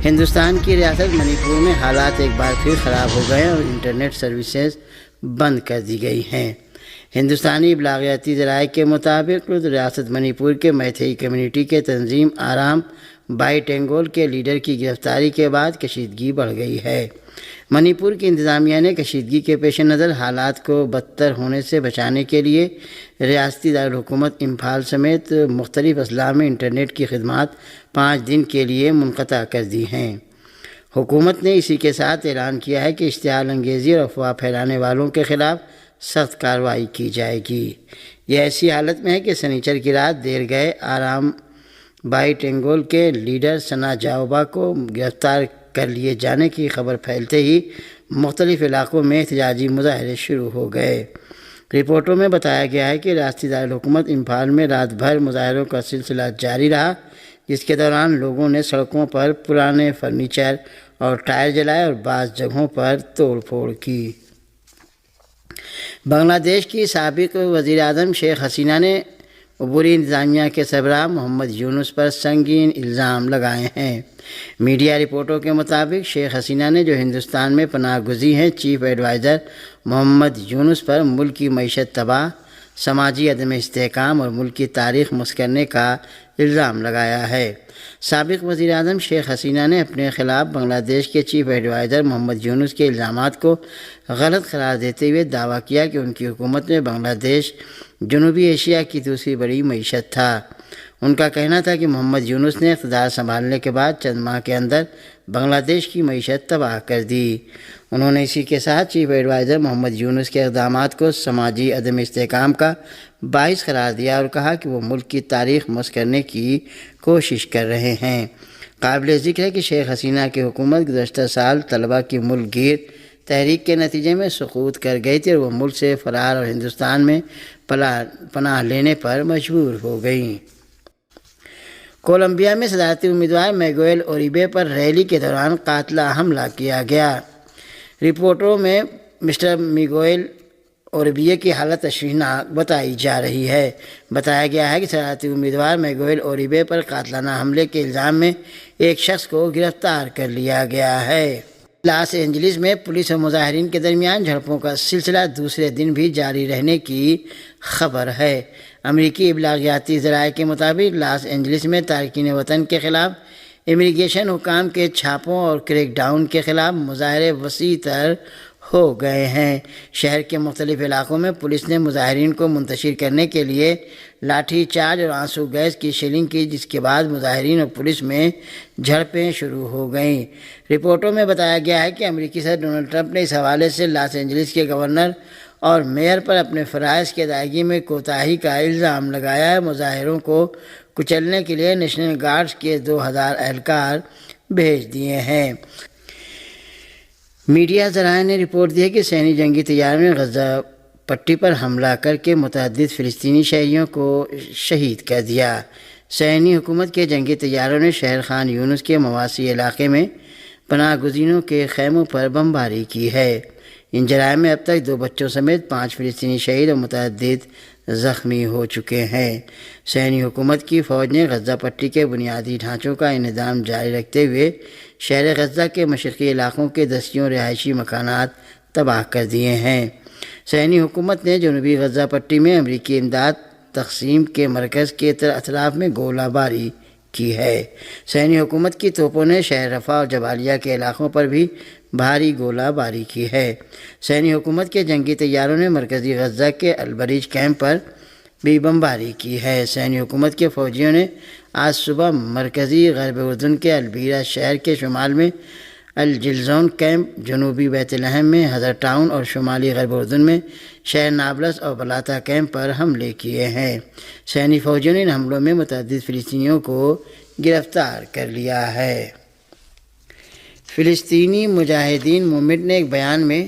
ہندوستان کی ریاست منی پور میں حالات ایک بار پھر خراب ہو گئے اور انٹرنیٹ سروسز بند کر دی گئی ہیں۔ ہندوستانی ابلاغیاتی ذرائع کے مطابق ریاست منی پور کے میتھئی کمیونٹی کے تنظیم آرام بائی ٹینگول کے لیڈر کی گرفتاری کے بعد کشیدگی بڑھ گئی ہے۔ منی پور کی انتظامیہ نے کشیدگی کے پیش نظر حالات کو بدتر ہونے سے بچانے کے لیے ریاستی دارالحکومت امپھال سمیت مختلف اضلاع میں انٹرنیٹ کی خدمات 5 دن کے لیے منقطع کر دی ہیں۔ حکومت نے اسی کے ساتھ اعلان کیا ہے کہ اشتعال انگیزی اور افواہ پھیلانے والوں کے خلاف سخت کارروائی کی جائے گی۔ یہ ایسی حالت میں ہے کہ سنیچر کی رات دیر گئے آرام بائی ٹینگول کے لیڈر سنا جاوبا کو گرفتار کر لیے جانے کی خبر پھیلتے ہی مختلف علاقوں میں احتجاجی مظاہرے شروع ہو گئے۔ رپورٹوں میں بتایا گیا ہے کہ ریاستی دارالحکومت امپھال میں رات بھر مظاہروں کا سلسلہ جاری رہا، جس کے دوران لوگوں نے سڑکوں پر پرانے فرنیچر اور ٹائر جلائے اور بعض جگہوں پر توڑ پھوڑ کی۔ بنگلہ دیش کی سابق وزیر اعظم شیخ حسینہ نے عبوری انتظامیہ کے سربراہ محمد یونس پر سنگین الزام لگائے ہیں۔ میڈیا رپورٹوں کے مطابق شیخ حسینہ نے جو ہندوستان میں پناہ گزین ہیں چیف ایڈوائزر محمد یونس پر ملک کی معیشت تباہ، سماجی عدم استحکام اور ملک کی تاریخ مسخ کرنے کا الزام لگایا ہے۔ سابق وزیر اعظم شیخ حسینہ نے اپنے خلاف بنگلہ دیش کے چیف ایڈوائزر محمد یونس کے الزامات کو غلط قرار دیتے ہوئے دعویٰ کیا کہ ان کی حکومت میں بنگلہ دیش جنوبی ایشیا کی دوسری بڑی معیشت تھا۔ ان کا کہنا تھا کہ محمد یونس نے اقتدار سنبھالنے کے بعد چند ماہ کے اندر بنگلہ دیش کی معیشت تباہ کر دی۔ انہوں نے اسی کے ساتھ چیف ایڈوائزر محمد یونس کے اقدامات کو سماجی عدم استحکام کا باعث قرار دیا اور کہا کہ وہ ملک کی تاریخ مسخ کرنے کی کوشش کر رہے ہیں۔ قابل ذکر ہے کہ شیخ حسینہ کی حکومت گزشتہ سال طلبہ کی ملک گیر تحریک کے نتیجے میں سقوط کر گئی تھی اور وہ ملک سے فرار اور ہندوستان میں پناہ لینے پر مجبور ہو گئیں۔ کولمبیا میں صدارتی امیدوار میگوئل اوریبے پر ریلی کے دوران قاتلہ حملہ کیا گیا۔ رپورٹوں میں مسٹر میگوئل اوریبے کی حالت تشویشناک بتائی جا رہی ہے۔ بتایا گیا ہے کہ صدارتی امیدوار میگوئل اوریبے پر قاتلانہ حملے کے الزام میں ایک شخص کو گرفتار کر لیا گیا ہے۔ لاس اینجلس میں پولیس اور مظاہرین کے درمیان جھڑپوں کا سلسلہ دوسرے دن بھی جاری رہنے کی خبر ہے۔ امریکی ابلاغیاتی ذرائع کے مطابق لاس اینجلس میں تارکین وطن کے خلاف امیگریشن حکام کے چھاپوں اور کریک ڈاؤن کے خلاف مظاہرے وسیع تر ہو گئے ہیں۔ شہر کے مختلف علاقوں میں پولیس نے مظاہرین کو منتشر کرنے کے لیے لاٹھی چارج اور آنسو گیس کی شیلنگ کی، جس کے بعد مظاہرین اور پولیس میں جھڑپیں شروع ہو گئیں۔ رپورٹوں میں بتایا گیا ہے کہ امریکی صدر ڈونلڈ ٹرمپ نے اس حوالے سے لاس اینجلس کے گورنر اور میئر پر اپنے فرائض کی ادائیگی میں کوتاہی کا الزام لگایا ہے۔ مظاہروں کو کچلنے کے لیے نیشنل گارڈز کے 2000 اہلکار بھیج دیے ہیں۔ میڈیا ذرائع نے رپورٹ دی ہے کہ صہیونی جنگی طیاروں نے غزہ پٹی پر حملہ کر کے متعدد فلسطینی شہریوں کو شہید کر دیا۔ صہیونی حکومت کے جنگی طیاروں نے شہر خان یونس کے مواسی علاقے میں پناہ گزینوں کے خیموں پر بمباری کی ہے۔ ان جرائم میں اب تک 2 بچوں سمیت 5 فلسطینی شہید اور متعدد زخمی ہو چکے ہیں۔ صہیونی حکومت کی فوج نے غزہ پٹی کے بنیادی ڈھانچوں کا انہدام جاری رکھتے ہوئے شہر غزہ کے مشرقی علاقوں کے دسیوں رہائشی مکانات تباہ کر دیے ہیں۔ صہیونی حکومت نے جنوبی غزہ پٹی میں امریکی امداد تقسیم کے مرکز کے اطراف میں گولہ باری کی ہے۔ صہیونی حکومت کی توپوں نے شہر رفح اور جبالیہ کے علاقوں پر بھی بھاری گولہ باری کی ہے۔ صہیونی حکومت کے جنگی طیاروں نے مرکزی غزہ کے البریج کیمپ پر بھی بمباری کی ہے۔ صہیونی حکومت کے فوجیوں نے آج صبح مرکزی غرب اردن کے البیرا شہر کے شمال میں الجلزون کیمپ، جنوبی بیت لحم میں حضر ٹاؤن اور شمالی غرب اردن میں شہر نابلس اور بلاتا کیمپ پر حملے کیے ہیں۔ صہیونی فوجیوں نے ان حملوں میں متعدد فلسطینیوں کو گرفتار کر لیا ہے۔ فلسطینی مجاہدین موومنٹ نے ایک بیان میں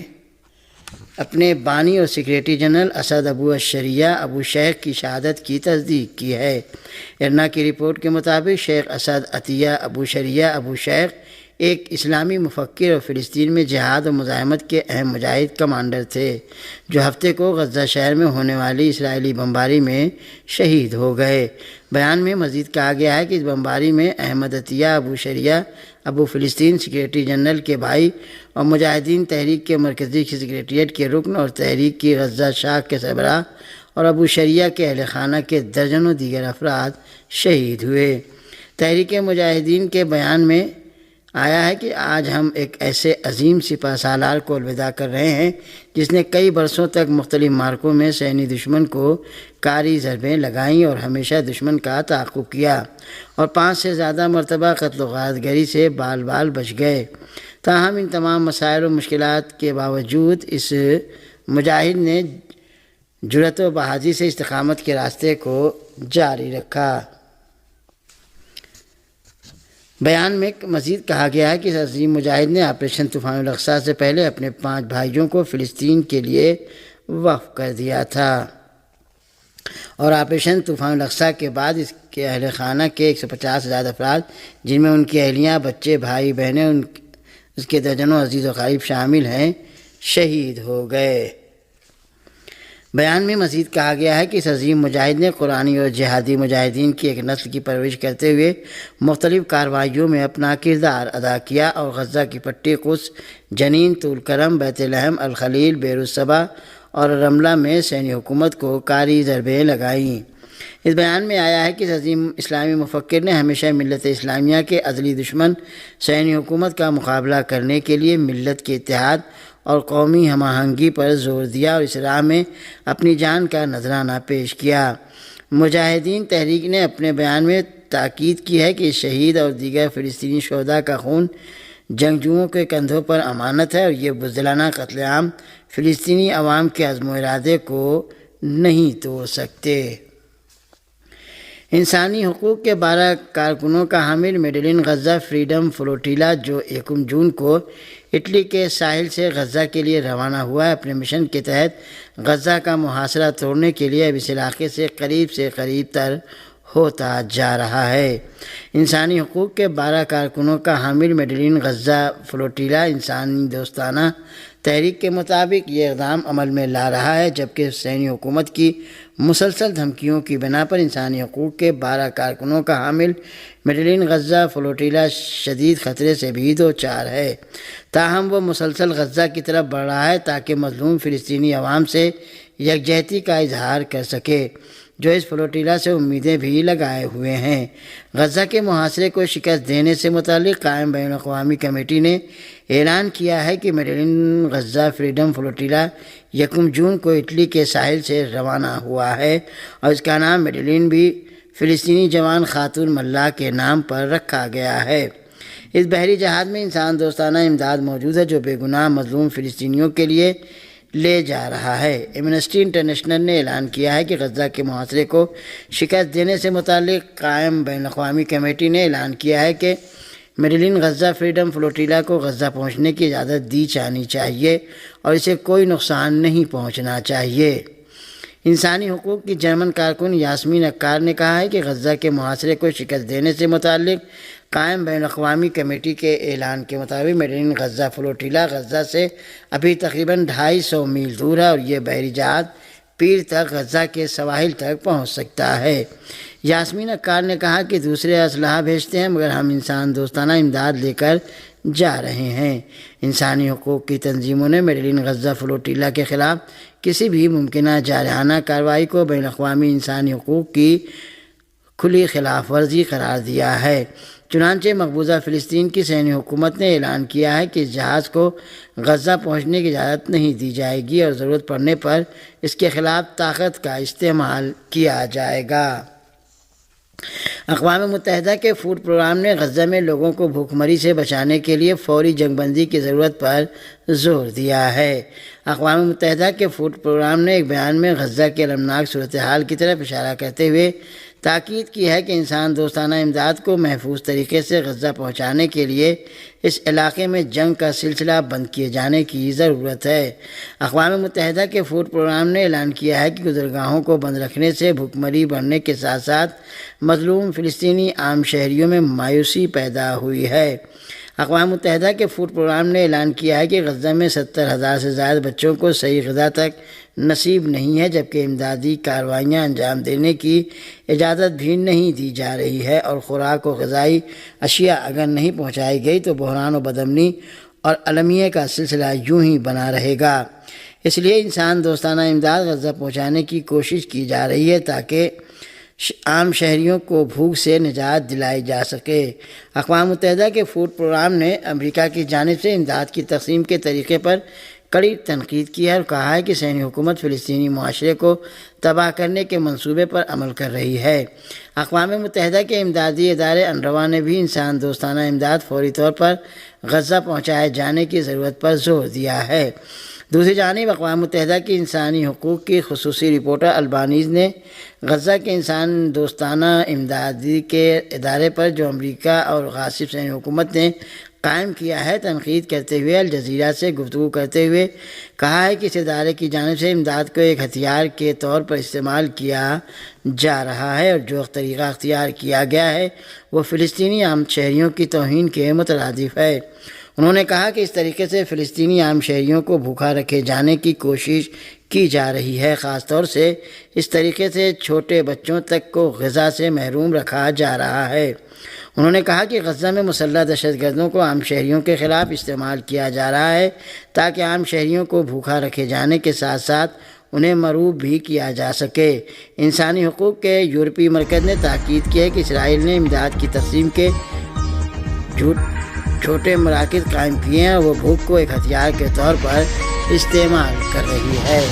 اپنے بانی اور سیکریٹری جنرل اسد ابو الشریعہ ابو شیخ کی شہادت کی تصدیق کی ہے۔ ارنا کی رپورٹ کے مطابق شیخ اسد عطیہ ابو شریعہ ابو شیخ ایک اسلامی مفکر اور فلسطین میں جہاد و مزاحمت کے اہم مجاہد کمانڈر تھے، جو ہفتے کو غزہ شہر میں ہونے والی اسرائیلی بمباری میں شہید ہو گئے۔ بیان میں مزید کہا گیا ہے کہ اس بمباری میں احمد عطیہ ابو شریعہ ابو فلسطین سیکریٹری جنرل کے بھائی اور مجاہدین تحریک کے مرکزی سیکریٹریٹ کے رکن اور تحریک کی غزہ شاخ کے سربراہ اور ابو شریعہ کے اہل خانہ کے درجنوں دیگر افراد شہید ہوئے۔ تحریک مجاہدین کے بیان میں آیا ہے کہ آج ہم ایک ایسے عظیم سپہ سالار کو الوداع کر رہے ہیں جس نے کئی برسوں تک مختلف مارکوں میں صہیونی دشمن کو کاری ضربیں لگائیں اور ہمیشہ دشمن کا تعاقب کیا اور 5 سے زیادہ مرتبہ قتل و غارت گری سے بال بال بچ گئے۔ تاہم ان تمام مسائل و مشکلات کے باوجود اس مجاہد نے جرأت و بہادری سے استقامت کے راستے کو جاری رکھا۔ بیان میں مزید کہا گیا ہے کہ اس عظیم مجاہد نے آپریشن طوفان الاقصی سے پہلے اپنے 5 بھائیوں کو فلسطین کے لیے وقف کر دیا تھا اور آپریشن طوفان الاقصی کے بعد اس کے اہل خانہ کے 150 سے زیادہ افراد جن میں ان کی اہلیاں، بچے، بھائی بہنیں، اس کے درجنوں عزیز و قریب شامل ہیں، شہید ہو گئے۔ بیان میں مزید کہا گیا ہے کہ اس عظیم مجاہد نے قرآنی اور جہادی مجاہدین کی ایک نسل کی پرورش کرتے ہوئے مختلف کارروائیوں میں اپنا کردار ادا کیا اور غزہ کی پٹی، قدس، جنین، طول کرم، بیت لحم، الخلیل، بیر الصبا اور رملہ میں صہیونی حکومت کو کاری ضربیں لگائیں۔ اس بیان میں آیا ہے کہ اس عظیم اسلامی مفکر نے ہمیشہ ملت اسلامیہ کے ازلی دشمن صہیونی حکومت کا مقابلہ کرنے کے لیے ملت کے اتحاد اور قومی ہم آہنگی پر زور دیا اور اس راہ میں اپنی جان کا نذرانہ پیش کیا۔ مجاہدین تحریک نے اپنے بیان میں تاکید کی ہے کہ شہید اور دیگر فلسطینی شہداء کا خون جنگجوؤں کے کندھوں پر امانت ہے اور یہ بزدلانہ قتل عام فلسطینی عوام کے عزم و ارادے کو نہیں توڑ سکتے۔ انسانی حقوق کے 12 کارکنوں کا حامل میڈلین غزہ فریڈم فلوٹیلا جو 1 جون کو اٹلی کے ساحل سے غزہ کے لیے روانہ ہوا ہے، اپنے مشن کے تحت غزہ کا محاصرہ توڑنے کے لیے اب اس علاقے سے قریب تر ہوتا جا رہا ہے۔ انسانی حقوق کے 12 کارکنوں کا حامل میڈلین غزہ فلوٹیلا انسانی دوستانہ تحریک کے مطابق یہ اقدام عمل میں لا رہا ہے، جبکہ صہیونی حکومت کی مسلسل دھمکیوں کی بنا پر انسانی حقوق کے 12 کارکنوں کا حامل میڈلین غزہ فلوٹیلا شدید خطرے سے بھی دوچار ہے۔ تاہم وہ مسلسل غزہ کی طرف بڑھ رہا ہے تاکہ مظلوم فلسطینی عوام سے یکجہتی کا اظہار کر سکے، جو اس فلوٹیلا سے امیدیں بھی لگائے ہوئے ہیں۔ غزہ کے محاصرے کو شکست دینے سے متعلق قائم بین الاقوامی کمیٹی نے اعلان کیا ہے کہ میڈلین غزہ فریڈم فلوٹیلا 1 جون کو اٹلی کے ساحل سے روانہ ہوا ہے اور اس کا نام میڈلین بھی فلسطینی جوان خاتون ملاح کے نام پر رکھا گیا ہے۔ اس بحری جہاز میں انسان دوستانہ امداد موجود ہے جو بے گناہ مظلوم فلسطینیوں کے لیے لے جا رہا ہے۔ ایمنسٹی انٹرنیشنل نے اعلان کیا ہے کہ غزہ کے محاصرے کو شکست دینے سے متعلق قائم بین الاقوامی کمیٹی نے اعلان کیا ہے کہ میڈلین غزہ فریڈم فلوٹیلا کو غزہ پہنچنے کی اجازت دی جانی چاہیے اور اسے کوئی نقصان نہیں پہنچنا چاہیے۔ انسانی حقوق کی جرمن کارکن یاسمین اکار نے کہا ہے کہ غزہ کے محاصرے کو شکست دینے سے متعلق قائم بین الاقوامی کمیٹی کے اعلان کے مطابق میڈلین غزہ فلوٹیلا غزہ سے ابھی تقریباً 250 میل دور ہے اور یہ بحری جہاز پیر تک غزہ کے سواحل تک پہنچ سکتا ہے۔ یاسمین اکار نے کہا کہ دوسرے اسلحہ بھیجتے ہیں مگر ہم انسان دوستانہ امداد لے کر جا رہے ہیں۔ انسانی حقوق کی تنظیموں نے میڈلین غزہ فلوٹیلا کے خلاف کسی بھی ممکنہ جارحانہ کارروائی کو بین الاقوامی انسانی حقوق کی کھلی خلاف ورزی قرار دیا ہے۔ چنانچہ مقبوضہ فلسطین کی صہیونی حکومت نے اعلان کیا ہے کہ اس جہاز کو غزہ پہنچنے کی اجازت نہیں دی جائے گی اور ضرورت پڑنے پر اس کے خلاف طاقت کا استعمال کیا جائے گا۔ اقوام متحدہ کے فوڈ پروگرام نے غزہ میں لوگوں کو بھوک مری سے بچانے کے لیے فوری جنگ بندی کی ضرورت پر زور دیا ہے۔ اقوام متحدہ کے فوڈ پروگرام نے ایک بیان میں غزہ کے المناک صورتحال کی طرف اشارہ کرتے ہوئے تاکید کی ہے کہ انسان دوستانہ امداد کو محفوظ طریقے سے غزہ پہنچانے کے لیے اس علاقے میں جنگ کا سلسلہ بند کیے جانے کی ضرورت ہے۔ اقوام متحدہ کے فوڈ پروگرام نے اعلان کیا ہے کہ گزرگاہوں کو بند رکھنے سے بھوک مری بڑھنے کے ساتھ ساتھ مظلوم فلسطینی عام شہریوں میں مایوسی پیدا ہوئی ہے۔ اقوام متحدہ کے فوڈ پروگرام نے اعلان کیا ہے کہ غزہ میں 70,000 سے زائد بچوں کو صحیح غذا تک نصیب نہیں ہے، جبکہ امدادی کارروائیاں انجام دینے کی اجازت بھی نہیں دی جا رہی ہے، اور خوراک و غذائی اشیاء اگر نہیں پہنچائی گئی تو بحران و بدامنی اور المیہ کا سلسلہ یوں ہی بنا رہے گا۔ اس لیے انسان دوستانہ امداد غزہ پہنچانے کی کوشش کی جا رہی ہے تاکہ عام شہریوں کو بھوک سے نجات دلائی جا سکے۔ اقوام متحدہ کے فوڈ پروگرام نے امریکہ کی جانب سے امداد کی تقسیم کے طریقے پر کڑی تنقید کی ہے اور کہا ہے کہ صہیونی حکومت فلسطینی معاشرے کو تباہ کرنے کے منصوبے پر عمل کر رہی ہے۔ اقوام متحدہ کے امدادی ادارے انروا نے بھی انسان دوستانہ امداد فوری طور پر غزہ پہنچائے جانے کی ضرورت پر زور دیا ہے۔ دوسری جانب اقوام متحدہ کی انسانی حقوق کی خصوصی رپورٹر البانیز نے غزہ کے انسان دوستانہ امدادی کے ادارے پر جو امریکہ اور غاصب صہیونی حکومت نے قائم کیا ہے تنقید کرتے ہوئے الجزیرہ سے گفتگو کرتے ہوئے کہا ہے کہ اس ادارے کی جانب سے امداد کو ایک ہتھیار کے طور پر استعمال کیا جا رہا ہے، اور جو طریقہ اختیار کیا گیا ہے وہ فلسطینی عام شہریوں کی توہین کے مترادف ہے۔ انہوں نے کہا کہ اس طریقے سے فلسطینی عام شہریوں کو بھوکا رکھے جانے کی کوشش کی جا رہی ہے، خاص طور سے اس طریقے سے چھوٹے بچوں تک کو غذا سے محروم رکھا جا رہا ہے۔ انہوں نے کہا کہ غزہ میں مسلح دہشت گردوں کو عام شہریوں کے خلاف استعمال کیا جا رہا ہے تاکہ عام شہریوں کو بھوکا رکھے جانے کے ساتھ ساتھ انہیں مروب بھی کیا جا سکے۔ انسانی حقوق کے یورپی مرکز نے تاکید کی ہے کہ اسرائیل نے امداد کی تقسیم کے چھوٹے مراکز قائم کیے ہیں اور وہ بھوک کو ایک ہتھیار کے طور پر استعمال کر رہی ہے۔